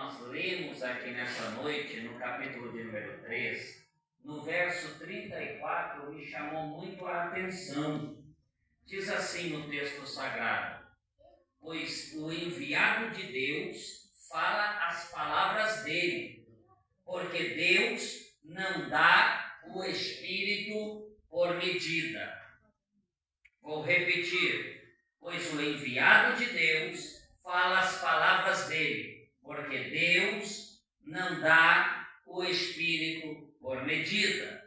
nós lemos aqui nessa noite, no capítulo de número 3, no verso 34, me chamou muito a atenção. Diz assim no texto sagrado: pois o enviado de Deus fala as palavras dele, porque Deus não dá o Espírito por medida. Vou repetir: pois o enviado de Deus fala as palavras dele, porque Deus não dá o Espírito por medida.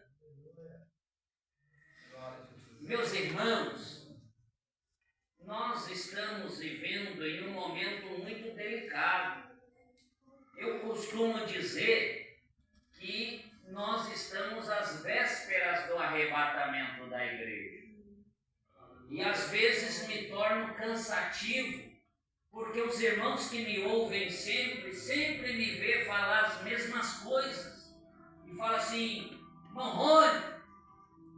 Meus irmãos, nós estamos vivendo em um momento muito delicado. Eu costumo dizer que nós estamos às vésperas do arrebatamento da igreja. E às vezes me torno cansativo, porque os irmãos que me ouvem sempre me vê falar as mesmas coisas. E fala assim: irmão Rony,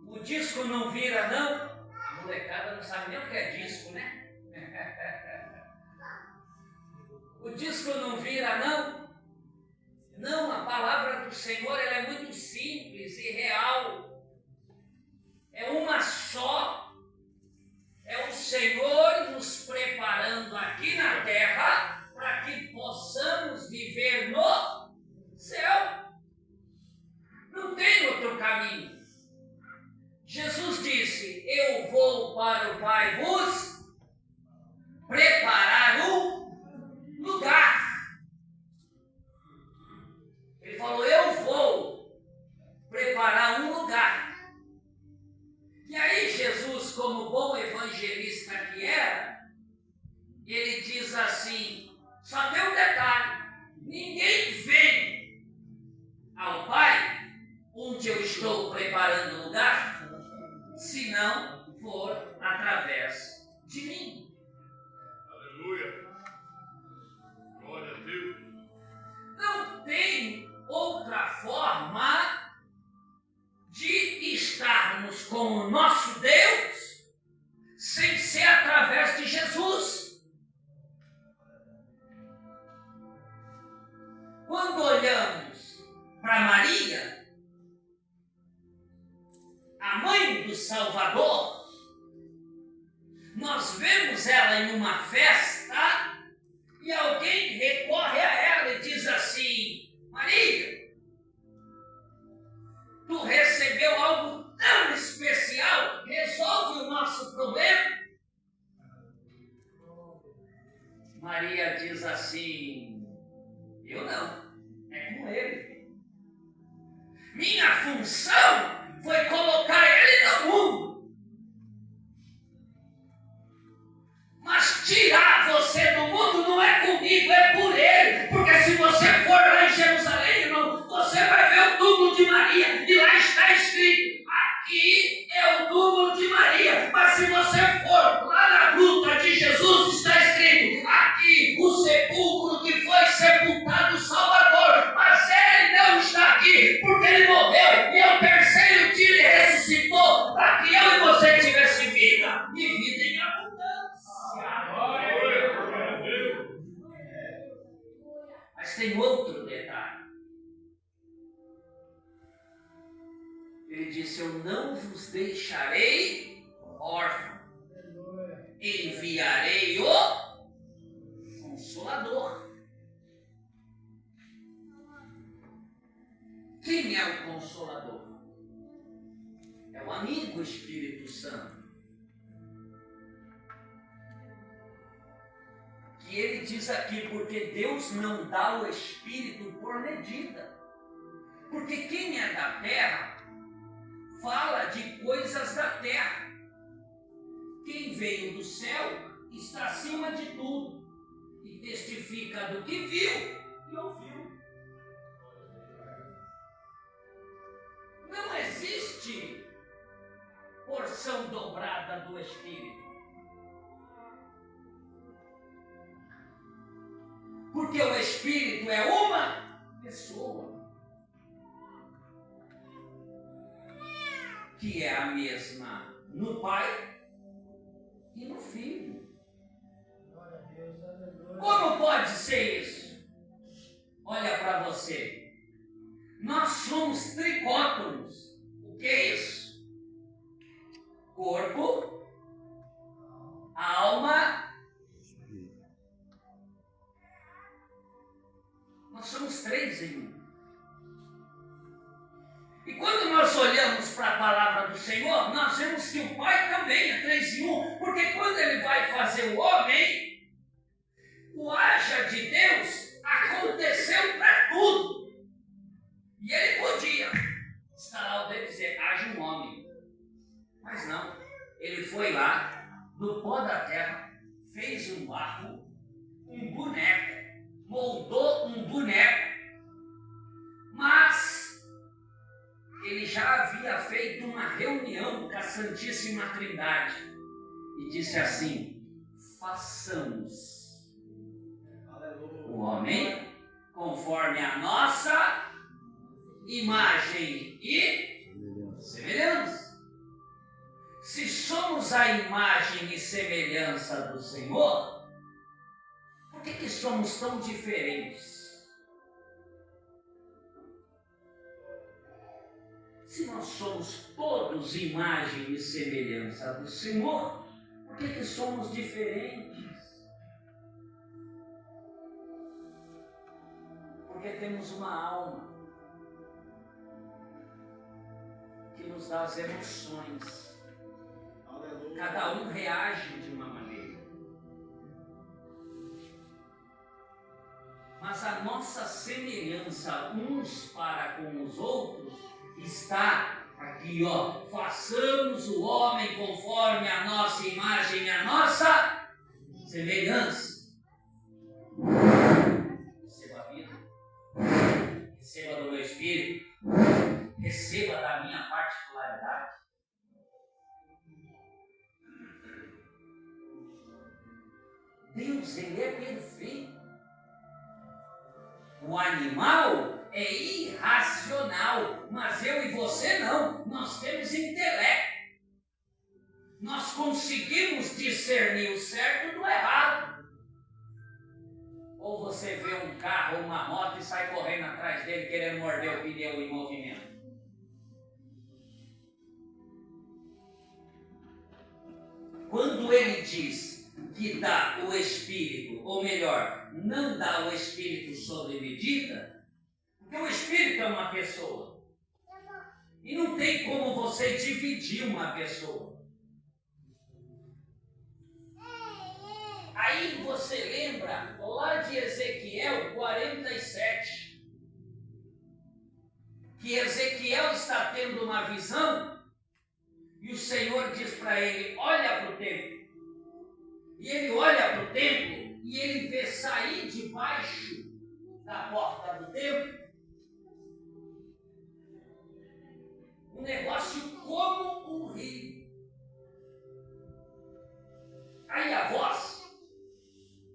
o disco não vira não? A molecada não sabe nem o que é disco, né? O disco não vira não? Não, a palavra do Senhor ela é muito simples e real. É uma só. É o Senhor nos preparando aqui na terra para que possamos viver no céu. Não tem outro caminho. Jesus disse: eu vou para o Pai vos preparar um lugar. Ele falou: eu vou preparar um lugar. E aí Jesus, como bom evangelista que era, ele diz assim: só tem um detalhe, ninguém vem ao Pai, onde eu estou preparando lugar, se não for através de mim. Aleluia! Glória a Deus! Não tem outra forma de estarmos com o nosso Deus sem ser através de Jesus. Quando olhamos para Maria, a mãe do Salvador, nós vemos ela em uma festa e alguém recorre a ela e diz assim: Maria, tu recebeu algo tão especial, resolve o nosso problema. Maria diz assim: eu não, é com ele. Minha função foi colocar ele no mundo. Mas tirar você do mundo não é comigo, é por ele. Porque se você for lá em Jerusalém, irmão, você vai ver o túmulo de Maria. E lá está escrito: aqui é o túmulo de Maria. Mas se você for lá na gruta de Jesus, está escrito: aqui o sepulcro que foi sepultado o Salvador. Mas ele não está aqui, porque ele morreu. E ao terceiro dia ele ressuscitou, para que eu e você tivesse vida, e vida em abundância. Mas tem outro detalhe. Ele disse: eu não vos deixarei órfãos, enviarei o Consolador. Quem é o Consolador? É o amigo Espírito Santo. Que ele diz aqui: porque Deus não dá o Espírito por medida. Porque quem é da terra fala de coisas da terra. Quem veio do céu está acima de tudo e testifica do que viu e ouviu. Não existe porção dobrada do Espírito. Porque o Espírito é uma pessoa, que é a mesma no Pai e no Filho. Como pode ser isso? somos tricótomos. O que é isso? Corpo, alma. Nós somos três em um. E quando nós olhamos para a palavra do Senhor, nós vemos que o Pai também é três em um. Porque quando Ele vai fazer o homem, o haja de Deus aconteceu para tudo. E Ele podia estalar o dedo e dizer, haja um homem. Mas não. Ele foi lá, no pó da terra, fez um barro, um boneco, moldou um boneco, mas ele já havia feito uma reunião com a Santíssima Trindade e disse assim, façamos o homem conforme a nossa imagem e semelhança. Se somos a imagem e semelhança do Senhor, por que somos tão diferentes? Se nós somos todos imagem e semelhança do Senhor, por que somos diferentes? Porque temos uma alma que nos dá as emoções. Cada um reage de uma maneira. Mas a nossa semelhança uns para com os outros está aqui, ó. Façamos o homem conforme a nossa imagem e a nossa semelhança. Receba a vida. Receba do meu espírito. Receba da minha particularidade. Deus, Ele é perfeito. O animal é irracional, mas eu e você não. Nós temos intelecto. Nós conseguimos discernir o certo do errado. Ou você vê um carro ou uma moto e sai correndo atrás dele querendo morder o pneu em movimento. Quando ele diz que dá o Espírito, ou melhor, não dá o Espírito sobre medida, porque o Espírito é uma pessoa. E não tem como você dividir uma pessoa. Aí você lembra lá de Ezequiel 47, que Ezequiel está tendo uma visão e o Senhor diz para ele, olha para o templo. E ele olha para o templo e ele vê sair debaixo da porta do templo um negócio como um rio. Aí a voz,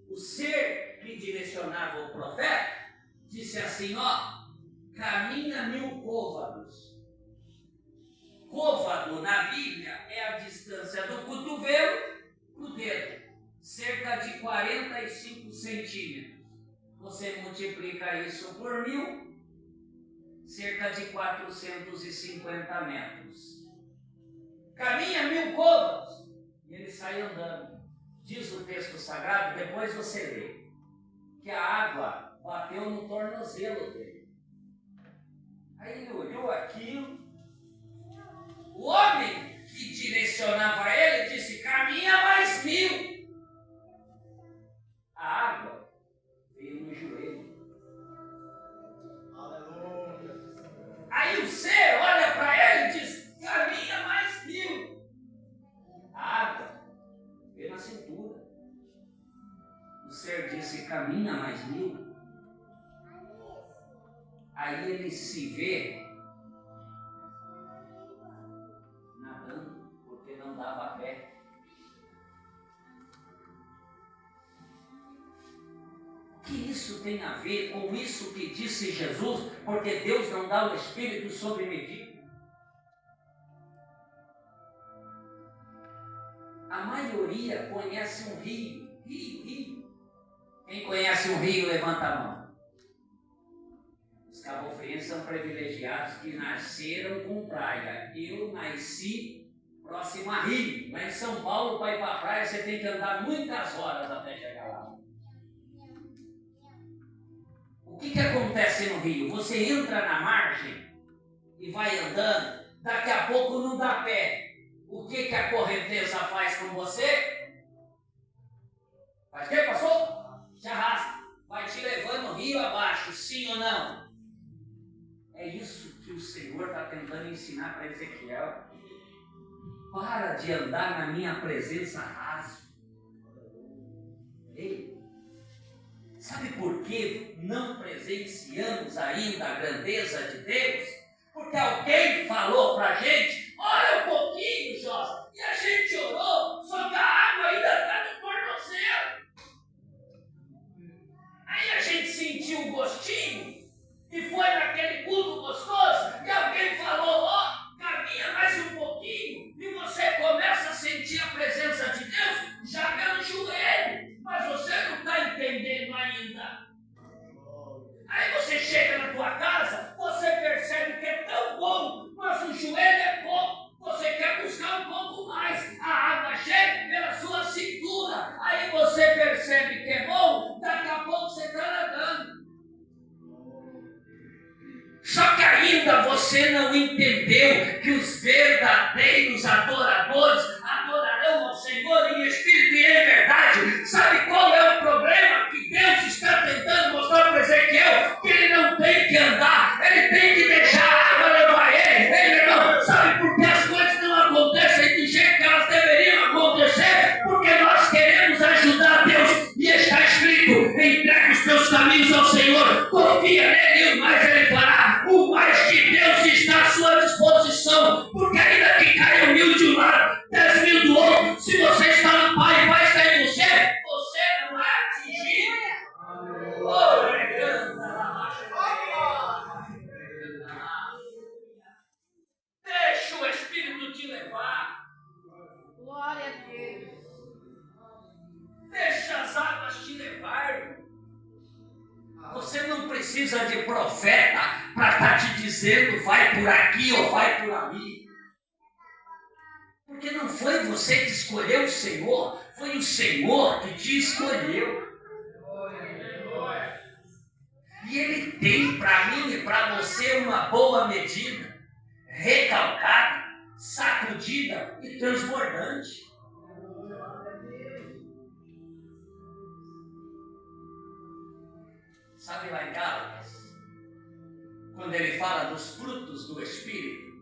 o ser que direcionava o profeta, disse assim, ó, caminha 1000 côvados. Côvado na Bíblia é a distância do cotovelo para o dedo. Cerca de 45 centímetros. Você multiplica isso por 1000, cerca de 450 metros. Caminha 1000 côvados e ele sai andando. Diz o texto sagrado, depois você lê, que a água bateu no tornozelo dele. Aí ele olhou aquilo. O homem que direcionava ele disse, caminha mais 1000. A água veio no joelho. Aleluia. Aí o ser olha para ele e diz, caminha mais 1000. A água veio na cintura. O ser disse, caminha mais 1000. Aí ele se vê nadando, porque não dava pé. O que isso tem a ver com isso que disse Jesus? Porque Deus não dá o Espírito sobre medida. A maioria conhece um rio. Quem conhece um rio, levanta a mão. Os cabofrienses são privilegiados que nasceram com praia. Eu nasci próximo a Rio. Mas em São Paulo, para ir para a praia, você tem que andar muitas horas até chegar lá. O que acontece no Rio? Você entra na margem e vai andando, daqui a pouco não dá pé. O que a correnteza faz com você? Faz o quê, pastor? Te arrasta. Vai te levando rio abaixo, sim ou não? É isso que o Senhor está tentando ensinar para Ezequiel. Para de andar na minha presença raso. Ei, sabe por que não presenciamos ainda a grandeza de Deus? Porque alguém falou para a gente, ora um pouquinho, Jó, e a gente orou, só que a água ainda está no tornozelo. Aí a gente sentiu o gostinho e foi naquele culto gostoso e alguém falou, caminha mais um pouquinho e você começa a sentir a presença de Deus já pelo joelho, mas você não está entendendo ainda. Aí você chega na tua casa, você percebe que é tão bom, mas o joelho é pouco, você quer buscar um pouco mais, a água chega pela sua cintura, aí você percebe que é bom, daqui a pouco você está nadando. Só que ainda você não entendeu que os verdadeiros adoradores adorarão ao Senhor em espírito e em verdade. Sabe qual é o problema que Deus está tentando mostrar para Ezequiel? Que ele não tem que andar, ele tem que deixar a água levar ele. Ele não sabe por que as coisas não acontecem do jeito que elas deveriam acontecer? Porque nós queremos ajudar Deus e está escrito: entrega os teus caminhos ao Senhor, confia nele e o mais ele fará. O mais de Deus está à sua disposição, porque ainda que caia 1000 de um lado, 10.000 do outro, se você está no Pai e Pai está em você, você não é atingido. Deixa o Espírito te levar. Glória a Deus. Deixa as águas te levar. Você não precisa de profeta para estar te dizendo vai por aqui ou vai por ali. Porque não foi você que escolheu o Senhor, foi o Senhor que te escolheu. E Ele tem para mim e para você uma boa medida, recalcada, sacudida e transbordante. Sabe lá em Gálatas, quando ele fala dos frutos do Espírito,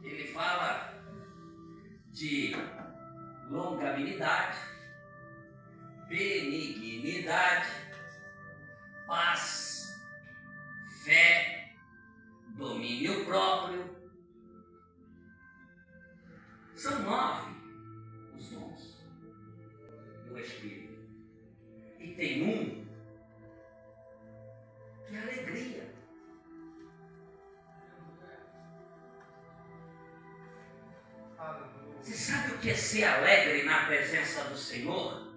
ele fala de longanimidade, benignidade, paz, fé, domínio próprio. São 9 os dons do Espírito. E tem um que é alegria. Você sabe o que é ser alegre na presença do Senhor?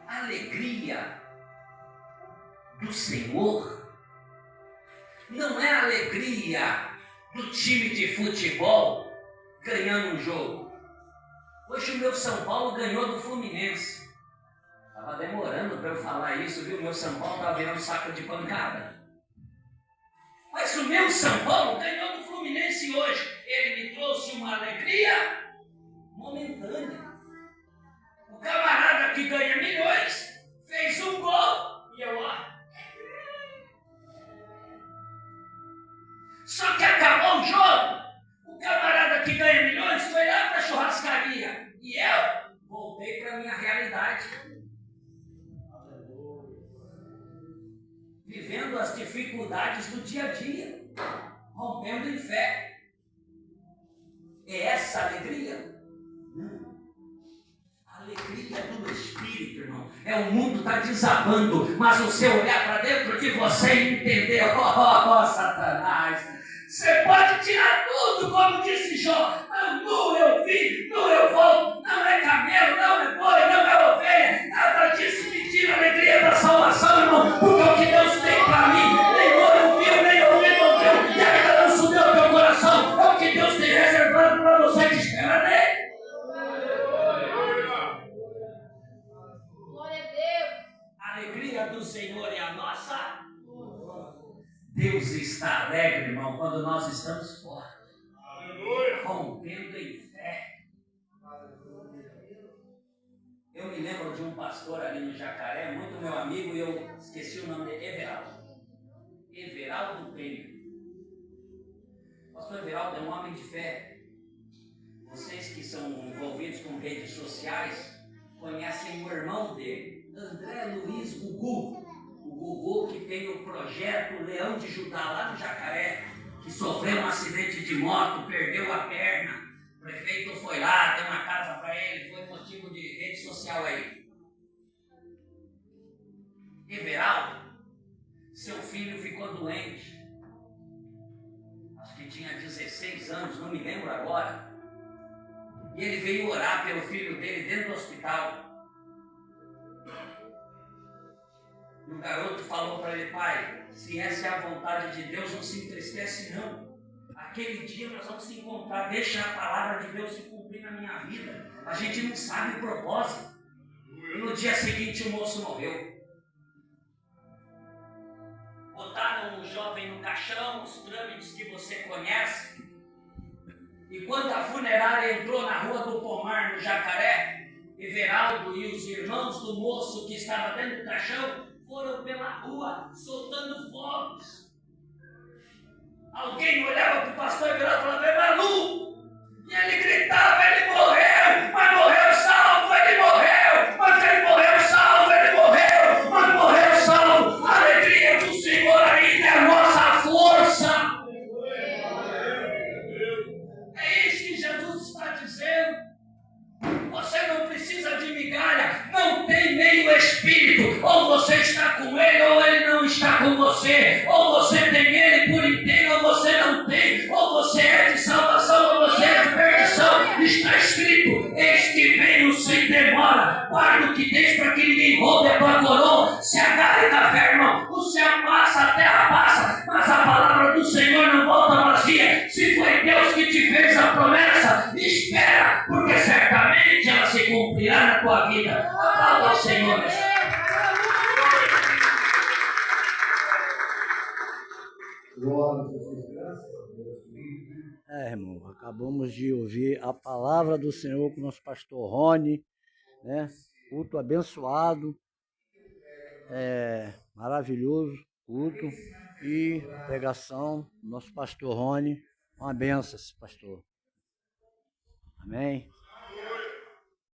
A alegria do Senhor não é a alegria do time de futebol ganhando um jogo. Hoje o meu São Paulo ganhou do Fluminense. Estava demorando para eu falar isso, viu? O meu São Paulo estava virando saco de pancada. Mas o meu São Paulo ganhou do Fluminense hoje. Ele me trouxe uma alegria momentânea. O camarada que ganha milhões fez um gol e eu lá. Só que acabou o jogo. O camarada que ganha milhões foi lá para a churrascaria. E eu voltei para a minha realidade. Vivendo as dificuldades do dia a dia. Rompendo em fé. É essa a alegria? Não. A alegria do Espírito, irmão. O mundo está desabando. Mas você olhar para dentro de você e entender. Satanás. Você pode tirar tudo, como disse Jó. Nu eu vi, nu eu volto. Não é camelo, não é boi, não é ovelha. Nada disso nós estamos fortes, rompendo em fé. Eu me lembro de um pastor ali no Jacaré, muito meu amigo, e eu esqueci o nome dele, Everaldo Prêmio. O pastor Everaldo é um homem de fé. Vocês que são envolvidos com redes sociais conhecem o irmão dele, André Luiz Gugu. O Gugu que tem o projeto Leão de Judá lá no Jacaré, que sofreu um acidente de moto, perdeu a perna. O prefeito foi lá, deu uma casa para ele, foi motivo de rede social aí. Everaldo, seu filho ficou doente. Acho que tinha 16 anos, não me lembro agora. E ele veio orar pelo filho dele dentro do hospital. E o garoto falou para ele: pai, se essa é a vontade de Deus, não se entristece não. Aquele dia nós vamos se encontrar, deixa a palavra de Deus se cumprir na minha vida. A gente não sabe o propósito. E no dia seguinte o moço morreu. Botaram o jovem no caixão, os trâmites que você conhece. E quando a funerária entrou na Rua do Pomar, no Jacaré, Everaldo e os irmãos do moço que estava dentro do caixão foram pela rua soltando fogos. Alguém olhava para o pastor Everaldo e falava: é maluco! E ele gritava: ele morreu, mas morreu salvo, ele morreu, mas ele morreu salvo, ele morreu, mas morreu salvo. A alegria do Senhor ainda é a nossa força. É isso que Jesus está dizendo. Você não precisa de migalha, não tem meio espírito. Ou você está com ele, ou ele não está com você. Ou você tem ele por inteiro, ou você não tem. Ou você é de salvação, ou você é de perdição. Está escrito: eis que venho sem demora. Guarda o que tens para que ninguém roube a tua coroa. Se agarre na fé, irmão. O céu passa, a terra passa, mas a palavra do Senhor não volta vazia. Se foi Deus que te fez a promessa, espera, porque certamente ela se cumprirá na tua vida. Aplauda ao Senhor. Irmão, acabamos de ouvir a palavra do Senhor com o nosso pastor Rony, né? Culto abençoado, maravilhoso culto e pregação do nosso pastor Rony. Uma benção, pastor. Amém.